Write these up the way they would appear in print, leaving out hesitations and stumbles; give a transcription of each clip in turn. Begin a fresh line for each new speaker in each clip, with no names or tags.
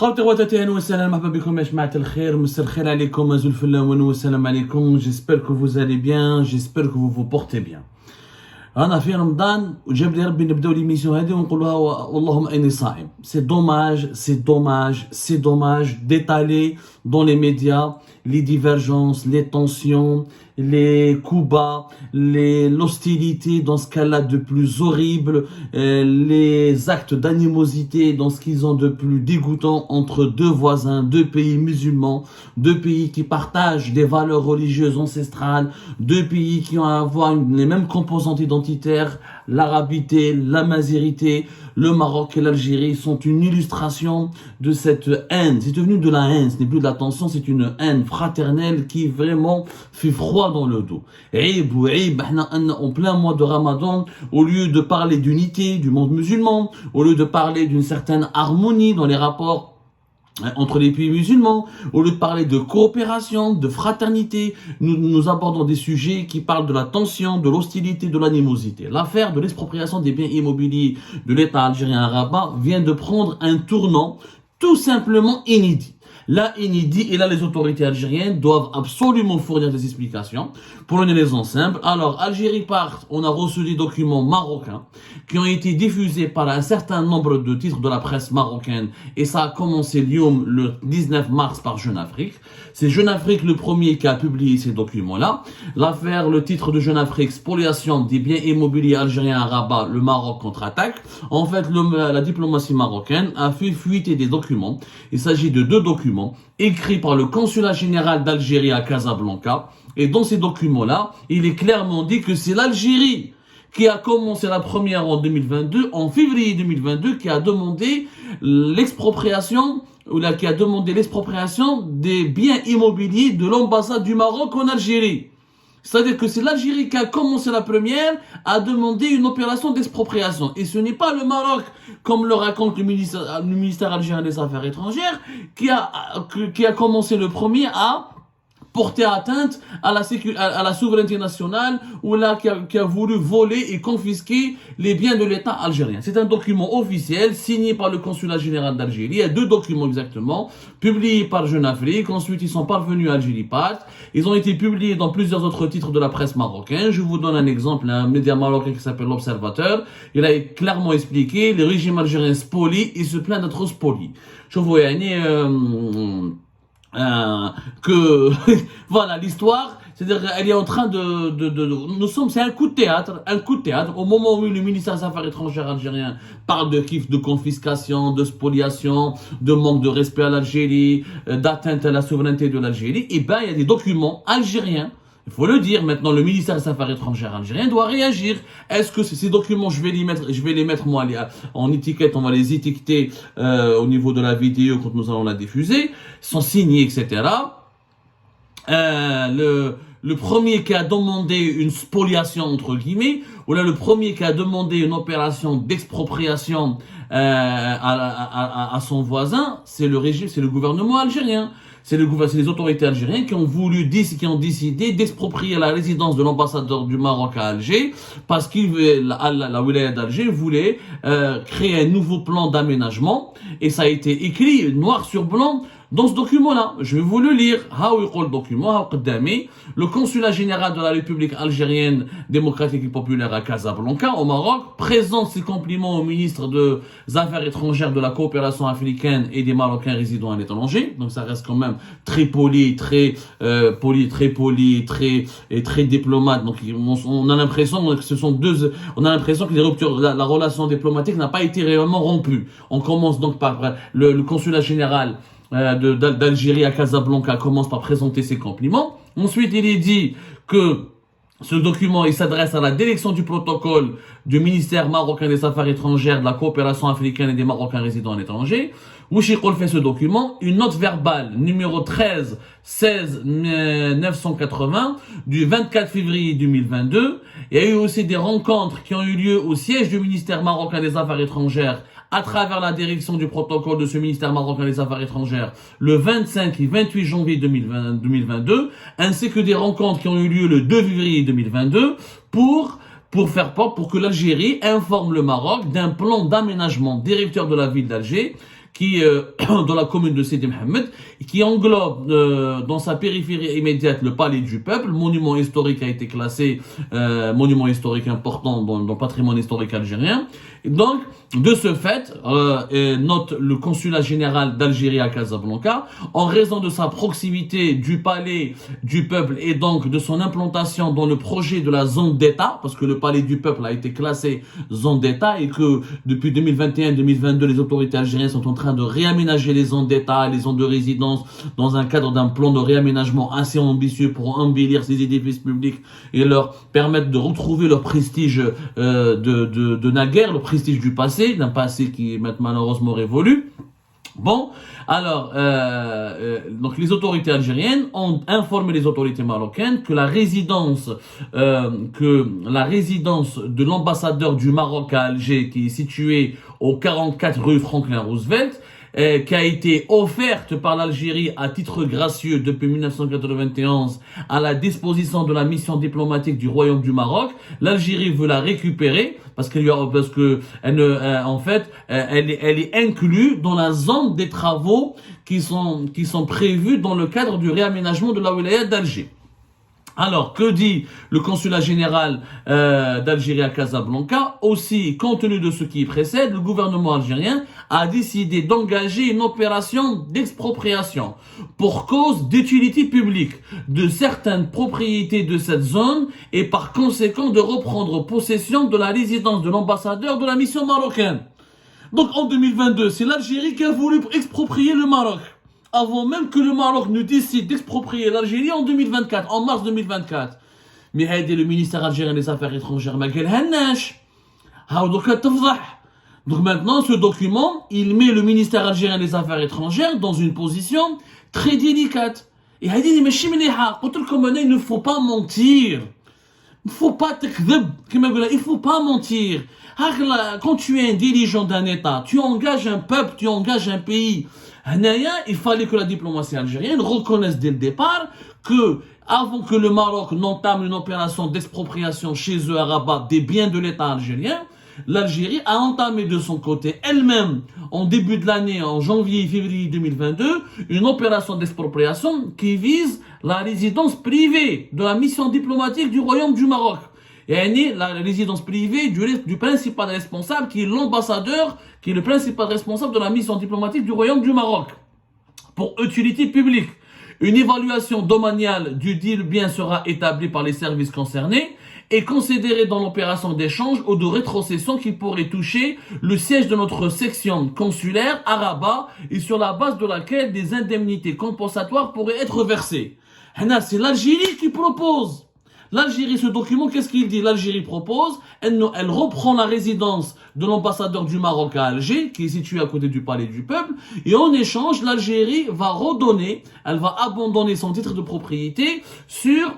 خوتي خواتاتي اهلا وسهلا مرحبا بكم يا جماعة الخير مساء الخير عليكم ازول فلاون والسلام عليكم j'espère que vous allez bien j'espère que vous vous portez bien انا في رمضان وجاب لي ربي نبداو ليميسيون هذه ونقولوها اللهم اني صائم c'est dommage d'étaler dans les médias les divergences, les tensions, les coups bas, l'hostilité dans ce cas-là de plus horrible, les actes d'animosité dans ce qu'ils ont de plus dégoûtant entre deux voisins, deux pays musulmans, deux pays qui partagent des valeurs religieuses ancestrales, deux pays qui ont à avoir les mêmes composantes identitaires, l'arabité, l'amazérité, le Maroc et l'Algérie sont une illustration de cette haine. C'est devenu de la haine, ce n'est plus de la tension, c'est une haine fraternelle qui vraiment fait froid dans le dos. En plein mois de Ramadan, au lieu de parler d'unité du monde musulman, au lieu de parler d'une certaine harmonie dans les rapports entre les pays musulmans, au lieu de parler de coopération, de fraternité, nous abordons des sujets qui parlent de la tension, de l'hostilité, de l'animosité. L'affaire de l'expropriation des biens immobiliers de l'État algérien à Rabat vient de prendre un tournant tout simplement inédit. Là, inédit, et là, les autorités algériennes doivent absolument fournir des explications. Pour donner les simples, alors, Algérie part, on a reçu des documents marocains qui ont été diffusés par un certain nombre de titres de la presse marocaine, et ça a commencé le 19 mars par Jeune Afrique. C'est Jeune Afrique le premier qui a publié ces documents-là. L'affaire, le titre de Jeune Afrique, spoliation des biens immobiliers algériens à Rabat, le Maroc contre-attaque. En fait, la diplomatie marocaine a fait fuiter des documents. Il s'agit de deux documents écrits par le consulat général d'Algérie à Casablanca. Et dans ces documents-là, il est clairement dit que c'est l'Algérie qui a commencé la première en 2022, en février 2022, qui a demandé l'expropriation des biens immobiliers de l'ambassade du Maroc en Algérie. C'est-à-dire que c'est l'Algérie qui a commencé la première à demander une opération d'expropriation. Et ce n'est pas le Maroc, comme le raconte le ministère algérien des Affaires étrangères, qui a commencé le premier à porter atteinte à la souveraineté nationale ou là qui a voulu voler et confisquer les biens de l'État algérien. C'est un document officiel signé par le consulat général d'Algérie. Il y a deux documents exactement, publiés par Jeune Afrique. Ensuite, ils sont parvenus à Algérie Part. Ils ont été publiés dans plusieurs autres titres de la presse marocaine. Je vous donne un exemple, un média marocain qui s'appelle L'Observateur. Il a clairement expliqué, le régime algérien spolie et se plaint d'être spolié. Je vous que voilà l'histoire, c'est-à-dire elle est en train c'est un coup de théâtre, au moment où le ministère des Affaires étrangères algérien parle de confiscation, de spoliation, de manque de respect à l'Algérie, d'atteinte à la souveraineté de l'Algérie, et ben il y a des documents algériens. Il faut le dire, maintenant le ministère des Affaires étrangères algérien doit réagir. Est-ce que ces documents, je vais les mettre moi en étiquette, on va les étiqueter au niveau de la vidéo quand nous allons la diffuser, sont signés, etc. Le premier qui a demandé une spoliation entre guillemets, ou là le premier qui a demandé une opération d'expropriation à son voisin, c'est le gouvernement algérien. C'est les autorités algériennes qui ont décidé d'exproprier la résidence de l'ambassadeur du Maroc à Alger parce la wilaya d'Alger voulait créer un nouveau plan d'aménagement et ça a été écrit noir sur blanc dans ce document-là. Je vais vous le lire. Le consulat général de la République algérienne démocratique et populaire à Casablanca, au Maroc, présente ses compliments au ministre des Affaires étrangères de la coopération africaine et des Marocains résidant à l'étranger. Donc ça reste quand même très poli, très diplomate. Donc on a l'impression que les ruptures, la relation diplomatique n'a pas été réellement rompue. On commence donc par le consulat général d'Algérie à Casablanca commence par présenter ses compliments. Ensuite, il est dit que ce document, il s'adresse à la direction du protocole du ministère marocain des Affaires étrangères, de la coopération africaine et des Marocains résidant à l'étranger. Wouchikol fait ce document, une note verbale numéro 13 16 980 du 24 février 2022. Il y a eu aussi des rencontres qui ont eu lieu au siège du ministère marocain des Affaires étrangères à travers la direction du protocole de ce ministère marocain des Affaires étrangères le 25 et 28 janvier 2022, ainsi que des rencontres qui ont eu lieu le 2 février 2022 pour que l'Algérie informe le Maroc d'un plan d'aménagement directeur de la ville d'Alger qui dans la commune de Sidi Mohamed, qui englobe dans sa périphérie immédiate le palais du peuple, monument historique a été classé monument historique important dans le patrimoine historique algérien. Et donc, de ce fait, note le consulat général d'Algérie à Casablanca, en raison de sa proximité du palais du peuple et donc de son implantation dans le projet de la zone d'État, parce que le palais du peuple a été classé zone d'État et que depuis 2021-2022, les autorités algériennes sont en train de réaménager les zones d'État, les zones de résidence dans un cadre d'un plan de réaménagement assez ambitieux pour embellir ces édifices publics et leur permettre de retrouver leur prestige de naguère, le prestige du passé, d'un passé qui est maintenant malheureusement révolu. Bon, alors, donc les autorités algériennes ont informé les autorités marocaines que la résidence de l'ambassadeur du Maroc à Alger, qui est située au 44 rue Franklin Roosevelt, qui a été offerte par l'Algérie à titre gracieux depuis 1991 à la disposition de la mission diplomatique du Royaume du Maroc. L'Algérie veut la récupérer parce que en fait elle est inclue dans la zone des travaux qui sont prévus dans le cadre du réaménagement de la wilaya d'Alger. Alors, que dit le consulat général d'Algérie à Casablanca? Aussi, compte tenu de ce qui précède, le gouvernement algérien a décidé d'engager une opération d'expropriation pour cause d'utilité publique de certaines propriétés de cette zone et par conséquent de reprendre possession de la résidence de l'ambassadeur de la mission marocaine. Donc en 2022, c'est l'Algérie qui a voulu exproprier le Maroc, avant même que le Maroc ne décide d'exproprier l'Algérie en 2024, en mars 2024. Mais aidez le ministère algérien des Affaires étrangères, ma gueule, donc maintenant, ce document, il met le ministère algérien des Affaires étrangères dans une position très délicate. Et il ne faut pas mentir. Il faut pas il faut pas mentir. Quand tu es un dirigeant d'un État, tu engages un peuple, tu engages un pays. Il fallait que la diplomatie algérienne reconnaisse dès le départ que, avant que le Maroc n'entame une opération d'expropriation chez eux à Rabat des biens de l'État algérien, l'Algérie a entamé de son côté elle-même, en début de l'année, en janvier et février 2022, une opération d'expropriation qui vise la résidence privée de la mission diplomatique du Royaume du Maroc. Et la résidence privée du principal responsable, qui est l'ambassadeur, qui est le principal responsable de la mission diplomatique du Royaume du Maroc. Pour utilité publique, une évaluation domaniale du dit bien sera établie par les services concernés et considérée dans l'opération d'échange ou de rétrocession qui pourrait toucher le siège de notre section consulaire à Rabat et sur la base de laquelle des indemnités compensatoires pourraient être versées. C'est l'Algérie qui propose. L'Algérie, ce document, qu'est-ce qu'il dit? L'Algérie propose, elle reprend la résidence de l'ambassadeur du Maroc à Alger, qui est située à côté du palais du peuple, et en échange, l'Algérie va redonner, elle va abandonner son titre de propriété sur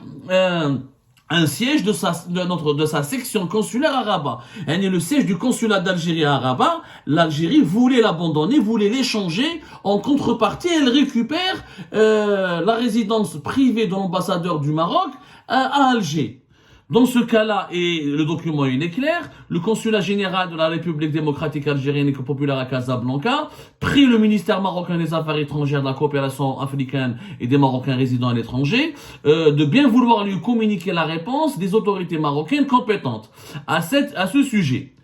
un siège de sa section consulaire à Rabat. Et le siège du consulat d'Algérie à Rabat, l'Algérie voulait l'abandonner, voulait l'échanger. En contrepartie, elle récupère la résidence privée de l'ambassadeur du Maroc à Alger. Dans ce cas-là, et le document il est clair, le consulat général de la République démocratique algérienne et populaire à Casablanca prie le ministère marocain des Affaires étrangères, de la coopération africaine et des Marocains résidant à l'étranger de bien vouloir lui communiquer la réponse des autorités marocaines compétentes à ce sujet.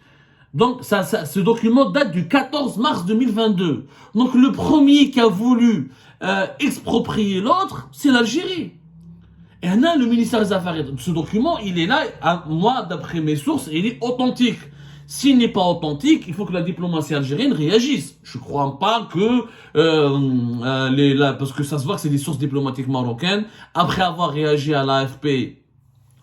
Donc ce document date du 14 mars 2022. Donc le premier qui a voulu exproprier l'autre, c'est l'Algérie. Et là, le ministère des Affaires, ce document, il est là, moi, d'après mes sources, il est authentique. S'il n'est pas authentique, il faut que la diplomatie algérienne réagisse. Je ne crois pas que, parce que ça se voit que c'est des sources diplomatiques marocaines, après avoir réagi à l'AFP,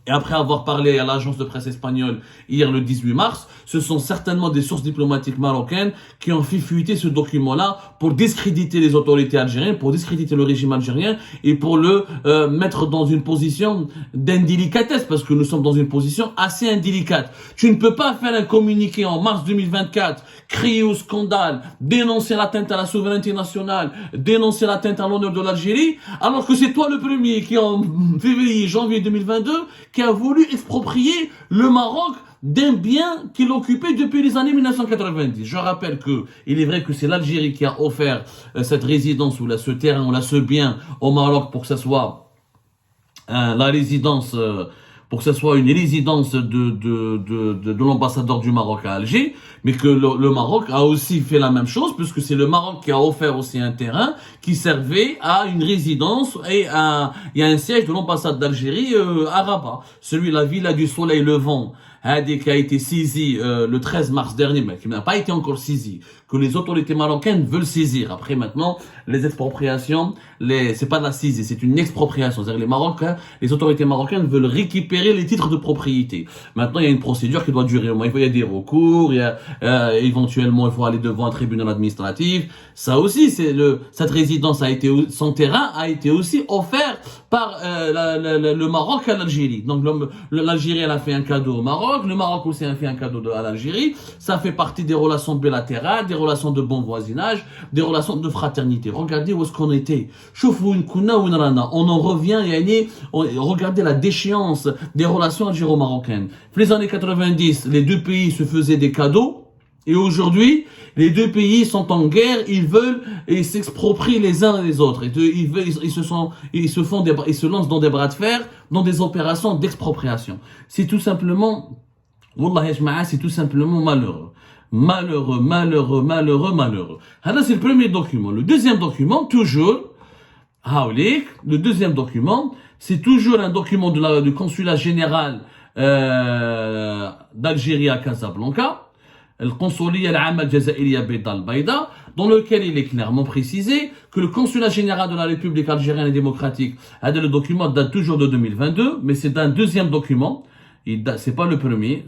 et après avoir parlé à l'agence de presse espagnole hier le 18 mars, ce sont certainement des sources diplomatiques marocaines qui ont fait fuiter ce document-là pour discréditer les autorités algériennes, pour discréditer le régime algérien et pour le mettre dans une position d'indélicatesse, parce que nous sommes dans une position assez indélicate. Tu ne peux pas faire un communiqué en mars 2024, crier au scandale, dénoncer l'atteinte à la souveraineté nationale, dénoncer l'atteinte à l'honneur de l'Algérie, alors que c'est toi le premier qui en février, janvier 2022, qui a voulu exproprier le Maroc d'un bien qu'il occupait depuis les années 1990. Je rappelle que il est vrai que c'est l'Algérie qui a offert cette résidence ou là, ce terrain ou là, ce bien au Maroc pour que ça soit la résidence, pour que ce soit une résidence de l'ambassadeur du Maroc à Alger, mais que le Maroc a aussi fait la même chose, puisque c'est le Maroc qui a offert aussi un terrain qui servait à une résidence et il y a un siège de l'ambassade d'Algérie à Rabat. Celui, la Villa du Soleil Levant, qui a été saisi le 13 mars dernier, mais qui n'a pas été encore saisi, que les autorités marocaines veulent saisir. Après, maintenant, les expropriations, c'est pas de la saisie, c'est une expropriation. C'est-à-dire les autorités marocaines veulent récupérer les titres de propriété. Maintenant, il y a une procédure qui doit durer au moins. Il y a des recours, il y a éventuellement, il faut aller devant un tribunal administratif. Ça aussi, cette résidence son terrain a été aussi offert par le Maroc à l'Algérie. Donc l'Algérie, elle a fait un cadeau au Maroc, le Maroc aussi a fait un cadeau à l'Algérie. Ça fait partie des relations bilatérales, des relations de bon voisinage, des relations de fraternité. Regardez où est-ce qu'on était. On en revient, regardez la déchéance des relations algéro-marocaines. Dans les années 90, les deux pays se faisaient des cadeaux. Et aujourd'hui, les deux pays sont en guerre, ils s'exproprient les uns les autres. Ils se lancent dans des bras de fer, dans des opérations d'expropriation. C'est tout simplement, Wallah yajma'a, c'est tout simplement malheureux. Malheureux. Alors, c'est le premier document. Le deuxième document, c'est toujours un document du consulat général d'Algérie à Casablanca. Le consulat dans lequel il est clairement précisé que le consulat général de la République algérienne et démocratique, le document date toujours de 2022, mais c'est un deuxième document. C'est pas le premier,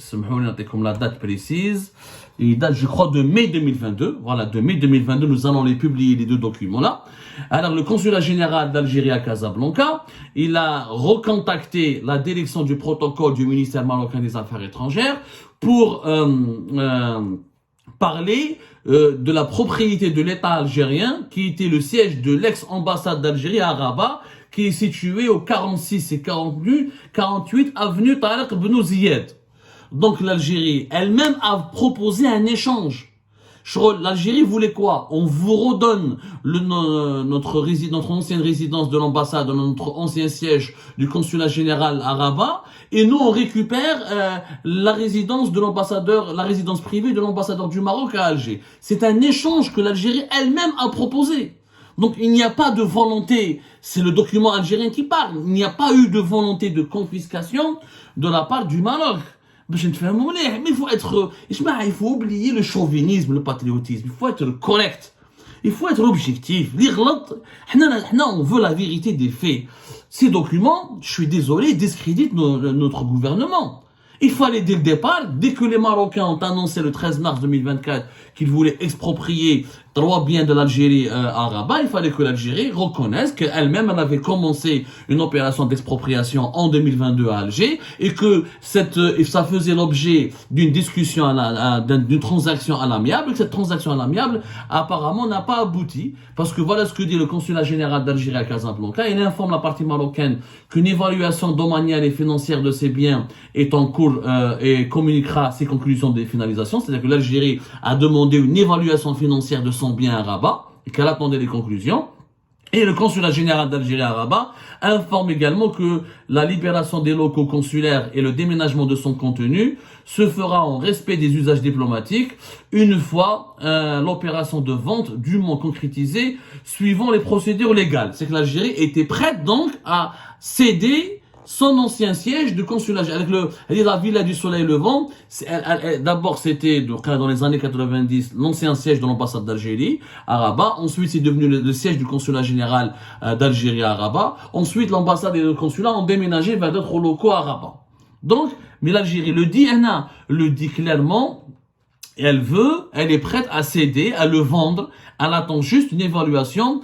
comme la date précise. Il date, je crois, de mai 2022. Voilà, de mai 2022, nous allons les publier, les deux documents-là. Alors, le consulat général d'Algérie à Casablanca, il a recontacté la direction du protocole du ministère marocain des Affaires étrangères pour parler de la propriété de l'État algérien, qui était le siège de l'ex-ambassade d'Algérie à Rabat, qui est situé au 46 et 48 avenue Tariq Ben Ziyad. Donc l'Algérie elle-même a proposé un échange. L'Algérie voulait quoi? On vous redonne notre ancienne résidence de l'ambassade, notre ancien siège du consulat général à Rabat, et nous on récupère la résidence de l'ambassadeur, la résidence privée de l'ambassadeur du Maroc à Alger. C'est un échange que l'Algérie elle-même a proposé. Donc il n'y a pas de volonté, c'est le document algérien qui parle, il n'y a pas eu de volonté de confiscation de la part du Maroc. Mais il faut oublier le chauvinisme, le patriotisme, il faut être correct, il faut être objectif. On veut la vérité des faits. Ces documents, je suis désolé, discréditent notre gouvernement. Il fallait dès le départ, dès que les Marocains ont annoncé le 13 mars 2024 qu'ils voulaient exproprier 3 biens de l'Algérie à Rabat, il fallait que l'Algérie reconnaisse qu'elle-même elle avait commencé une opération d'expropriation en 2022 à Alger et que ça faisait l'objet d'une discussion, d'une transaction à l'amiable, et que cette transaction à l'amiable apparemment n'a pas abouti, parce que voilà ce que dit le consulat général d'Algérie à Casablanca. Il informe la partie marocaine qu'une évaluation domaniale et financière de ces biens est en cours et communiquera ses conclusions de finalisation, c'est-à-dire que l'Algérie a demandé une évaluation financière de son bien à Rabat et qu'elle attendait les conclusions. Et le consulat général d'Algérie à Rabat informe également que la libération des locaux consulaires et le déménagement de son contenu se fera en respect des usages diplomatiques une fois l'opération de vente dûment concrétisée suivant les procédures légales. C'est que l'Algérie était prête donc à céder son ancien siège de consulat, avec la Villa du Soleil Levant. D'abord, c'était dans les années 90 l'ancien siège de l'ambassade d'Algérie à Rabat. Ensuite, c'est devenu le siège du consulat général d'Algérie à Rabat. Ensuite, l'ambassade et le consulat ont déménagé vers d'autres locaux à Rabat. Donc, mais l'Algérie le dit clairement. Elle est prête à céder, à le vendre. Elle attend juste une évaluation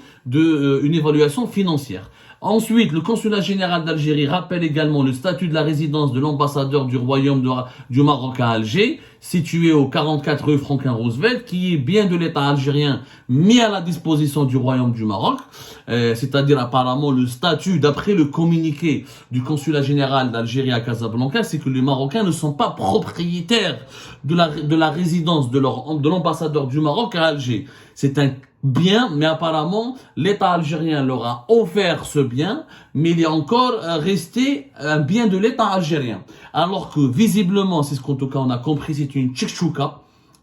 financière. Ensuite, le consulat général d'Algérie rappelle également le statut de la résidence de l'ambassadeur du royaume du Maroc à Alger. situé au 44 rue Franklin Roosevelt, qui est bien de l'État algérien mis à la disposition du Royaume du Maroc, c'est-à-dire apparemment le statut, d'après le communiqué du consulat général d'Algérie à Casablanca, c'est que les Marocains ne sont pas propriétaires de la résidence de l'ambassadeur du Maroc à Alger. C'est un bien, mais apparemment, l'État algérien leur a offert ce bien, mais il est encore resté un bien de l'État algérien. Alors que, visiblement, c'est ce qu'en tout cas on a compris, c'est une tchikchouka.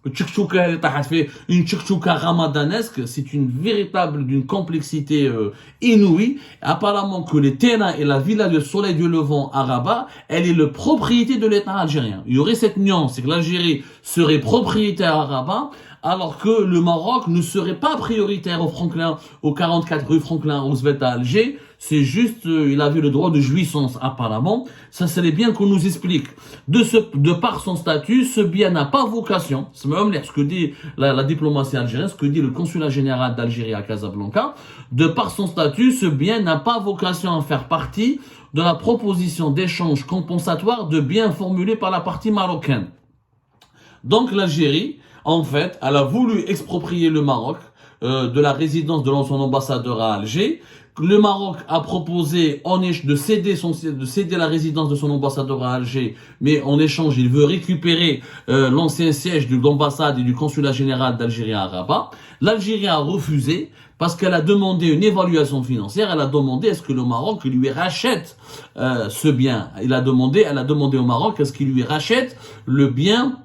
Une tchikchouka ramadanesque, c'est une véritable, d'une complexité inouïe. Apparemment que les terrains et la villa de Soleil du Levant à Rabat, elle est la propriété de l'État algérien. Il y aurait cette nuance, c'est que l'Algérie serait propriétaire à Rabat, alors que le Maroc ne serait pas prioritaire au 44 rue Franklin Roosevelt à Alger. C'est juste, il avait le droit de jouissance apparemment. Ça serait bien qu'on nous explique. De par son statut, ce bien n'a pas vocation. C'est même ce que dit la diplomatie algérienne, ce que dit le consulat général d'Algérie à Casablanca. De par son statut, ce bien n'a pas vocation à faire partie de la proposition d'échange compensatoire de biens formulée par la partie marocaine. Donc l'Algérie, en fait, elle a voulu exproprier le Maroc de la résidence de son ambassadeur à Alger. Le Maroc a proposé de céder la résidence de son ambassadeur à Alger, mais en échange, il veut récupérer l'ancien siège de l'ambassade et du consulat général d'Algérie à Rabat. L'Algérie a refusé parce qu'elle a demandé une évaluation financière. Elle a demandé est-ce que le Maroc lui rachète ce bien. Elle a demandé au Maroc est-ce qu'il lui rachète le bien.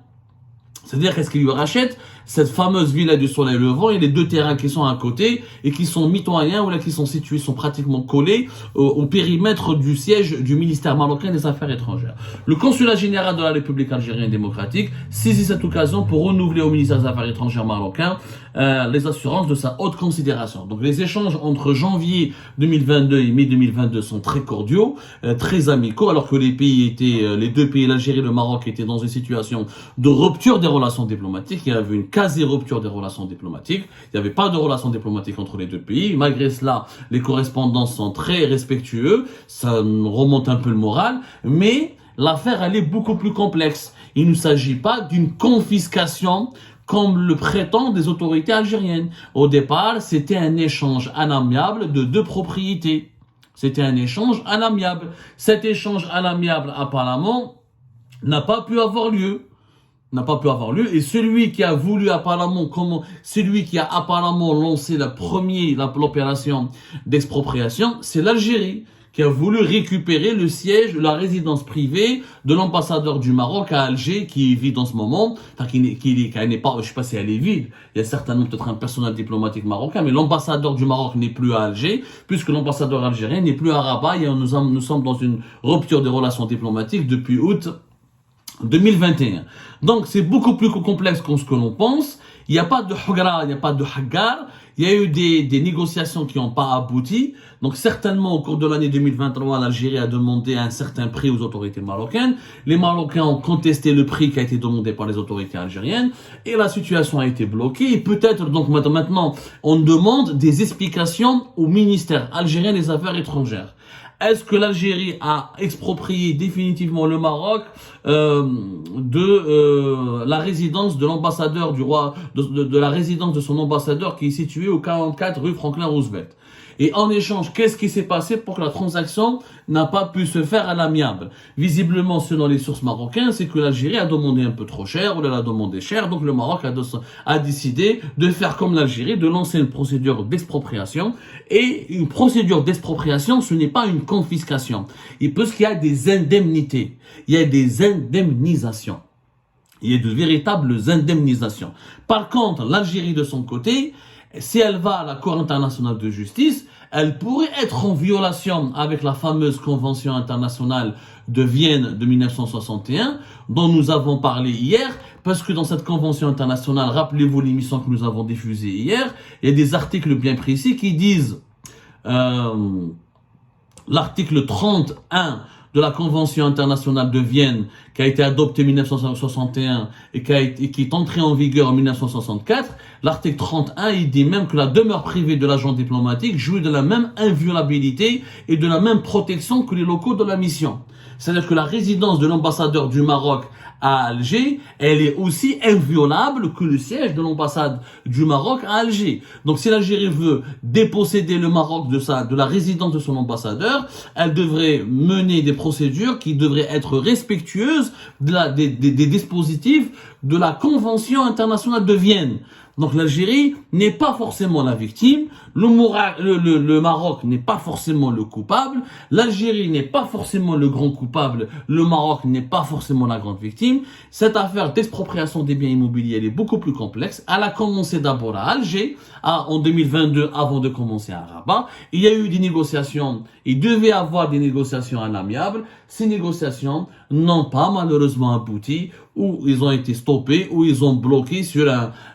C'est-à-dire qu'est-ce qu'il lui rachète cette fameuse villa du Soleil Levant et les deux terrains qui sont à côté et qui sont mitoyens ou là qui sont situés, sont pratiquement collés au périmètre du siège du ministère marocain des Affaires étrangères. Le consulat général de la République algérienne démocratique saisit cette occasion pour renouveler au ministère des Affaires étrangères marocain les assurances de sa haute considération. Donc les échanges entre janvier 2022 et mai 2022 sont très cordiaux, très amicaux, alors que les deux pays, l'Algérie et le Maroc, étaient dans une situation de rupture des relations diplomatiques. Il y avait une quasi-rupture des relations diplomatiques. Il n'y avait pas de relations diplomatiques entre les deux pays. Malgré cela, les correspondances sont très respectueux. Ça remonte un peu le moral. Mais l'affaire, elle est beaucoup plus complexe. Il ne s'agit pas d'une confiscation comme le prétendent des autorités algériennes. Au départ, c'était un échange amiable de deux propriétés. C'était un échange amiable. Cet échange amiable, apparemment, n'a pas pu avoir lieu. Et celui qui a apparemment lancé l'opération d'expropriation, c'est l'Algérie, qui a voulu récupérer le siège, la résidence privée de l'ambassadeur du Maroc à Alger, qui est vide en ce moment, qui n'est pas, je sais pas si elle est vide, il y a certainement peut-être un personnel diplomatique marocain, mais l'ambassadeur du Maroc n'est plus à Alger, puisque l'ambassadeur algérien n'est plus à Rabat, et nous sommes dans une rupture des relations diplomatiques depuis août 2021. Donc c'est beaucoup plus complexe que ce que l'on pense. Il n'y a pas de hugra, il n'y a pas de haggar. Il y a eu des négociations qui n'ont pas abouti. Donc certainement au cours de l'année 2023, l'Algérie a demandé un certain prix aux autorités marocaines. Les Marocains ont contesté le prix qui a été demandé par les autorités algériennes et la situation a été bloquée. Et peut-être donc maintenant, on demande des explications au ministère algérien des Affaires étrangères. Est-ce que l'Algérie a exproprié définitivement le Maroc de la résidence de l'ambassadeur du roi, de la résidence de son ambassadeur qui est située au 44 rue Franklin Roosevelt? Et en échange, qu'est-ce qui s'est passé pour que la transaction n'a pas pu se faire à l'amiable? Visiblement, selon les sources marocaines, c'est que l'Algérie a demandé un peu trop cher, ou elle a demandé cher, donc le Maroc a décidé de faire comme l'Algérie, de lancer une procédure d'expropriation. Et une procédure d'expropriation, ce n'est pas une confiscation. Parce qu'il y a des indemnités, il y a des indemnisations. Il y a de véritables indemnisations. Par contre, l'Algérie de son côté, si elle va à la Cour internationale de justice, elle pourrait être en violation avec la fameuse Convention internationale de Vienne de 1961, dont nous avons parlé hier, parce que dans cette Convention internationale, rappelez-vous l'émission que nous avons diffusée hier, il y a des articles bien précis qui disent, l'article 31 de la Convention internationale de Vienne qui a été adoptée en 1961 et qui est entrée en vigueur en 1964, l'article 31, il dit même que la demeure privée de l'agent diplomatique jouit de la même inviolabilité et de la même protection que les locaux de la mission. C'est-à-dire que la résidence de l'ambassadeur du Maroc à Alger, elle est aussi inviolable que le siège de l'ambassade du Maroc à Alger. Donc si l'Algérie veut déposséder le Maroc de la résidence de son ambassadeur, elle devrait mener des procédures qui devraient être respectueuses des dispositifs de la Convention internationale de Vienne. Donc l'Algérie n'est pas forcément la victime, le Maroc n'est pas forcément le coupable, l'Algérie n'est pas forcément le grand coupable, le Maroc n'est pas forcément la grande victime. Cette affaire d'expropriation des biens immobiliers elle est beaucoup plus complexe. Elle a commencé d'abord à Alger, en 2022, avant de commencer à Rabat. Il y a eu des négociations, il devait y avoir des négociations à l'amiable. Ces négociations n'ont pas malheureusement abouti, ou ils ont été stoppés, ou ils ont bloqué sur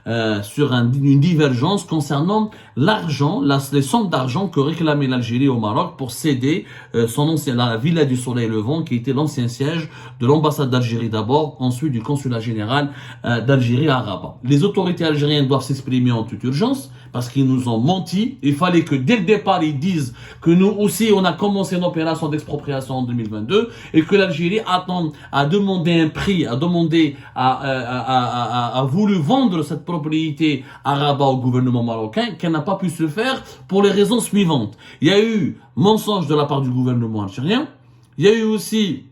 une divergence concernant l'argent, les sommes d'argent que réclamait l'Algérie au Maroc pour céder la Villa du Soleil Levant, qui était l'ancien siège de l'ambassade d'Algérie d'abord, ensuite du consulat général d'Algérie à Rabat. Les autorités algériennes doivent s'exprimer en toute urgence, parce qu'ils nous ont menti. Il fallait que dès le départ, ils disent que nous aussi, on a commencé une opération d'expropriation en 2022 et que l'Algérie a demandé un prix, a voulu vendre cette propriété à Rabat au gouvernement marocain, qu'elle n'a pas pu se faire pour les raisons suivantes. Il y a eu mensonge de la part du gouvernement algérien. Il y a eu aussi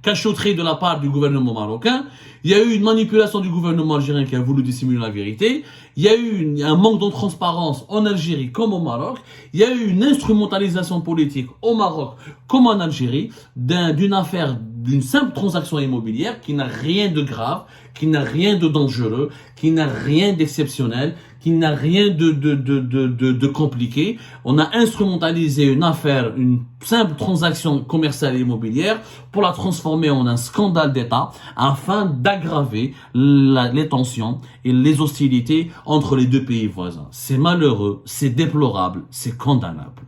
cachotterie de la part du gouvernement marocain. Il y a eu une manipulation du gouvernement algérien qui a voulu dissimuler la vérité. Il y a eu un manque de transparence en Algérie comme au Maroc. Il y a eu une instrumentalisation politique au Maroc comme en Algérie d'une simple transaction immobilière qui n'a rien de grave, qui n'a rien de dangereux, qui n'a rien d'exceptionnel, qui n'a rien de compliqué. On a instrumentalisé une simple transaction commerciale et immobilière pour la transformer en un scandale d'État afin d'aggraver les tensions et les hostilités entre les deux pays voisins. C'est malheureux, c'est déplorable, c'est condamnable.